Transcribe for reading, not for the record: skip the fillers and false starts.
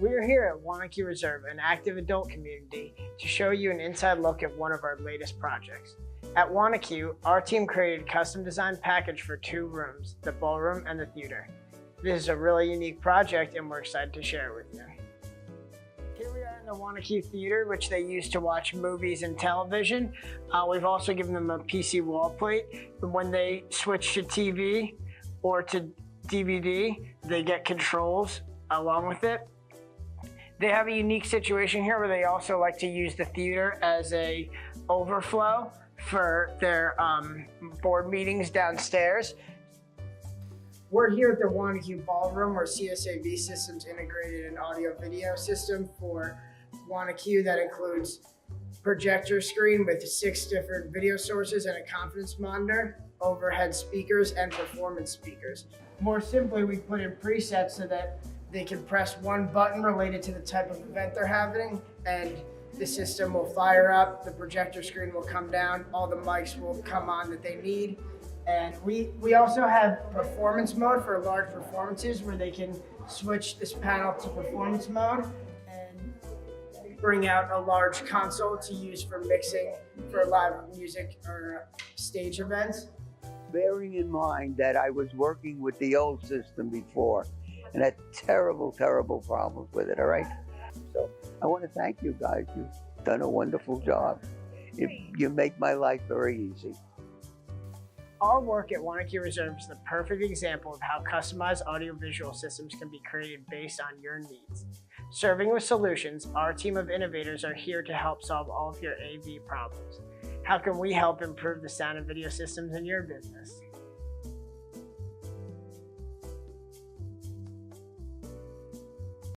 We're here at Wanaque Reserve, an active adult community, to show you an inside look at one of our latest projects. At Wanaque, our team created a custom designed package for 2 rooms, the ballroom and the theater. This is a really unique project and we're excited to share it with you. Here we are in the Wanaque Theater, which they use to watch movies and television. We've also given them a PC wall plate. When they switch to TV or to DVD, they get controls along with it. They have a unique situation here where they also like to use the theater as a overflow for their board meetings downstairs. We're here at the Wanaque Ballroom where CSAV Systems integrated an audio-video system for Wanaque that includes projector screen with 6 different video sources and a conference monitor, overhead speakers, and performance speakers. More simply, we put in presets so that they can press one button related to the type of event they're having, and the system will fire up, the projector screen will come down, all the mics will come on that they need. And we also have performance mode for large performances where they can switch this panel to performance mode and bring out a large console to use for mixing for live music or stage events. Bearing in mind that I was working with the old system before and had terrible problems with it, all right? So I want to thank you guys. You've done a wonderful job. You make my life very easy. Our work at Wanaque Reserve is the perfect example of how customized audiovisual systems can be created based on your needs. Serving with solutions, our team of innovators are here to help solve all of your AV problems. How can we help improve the sound and video systems in your business?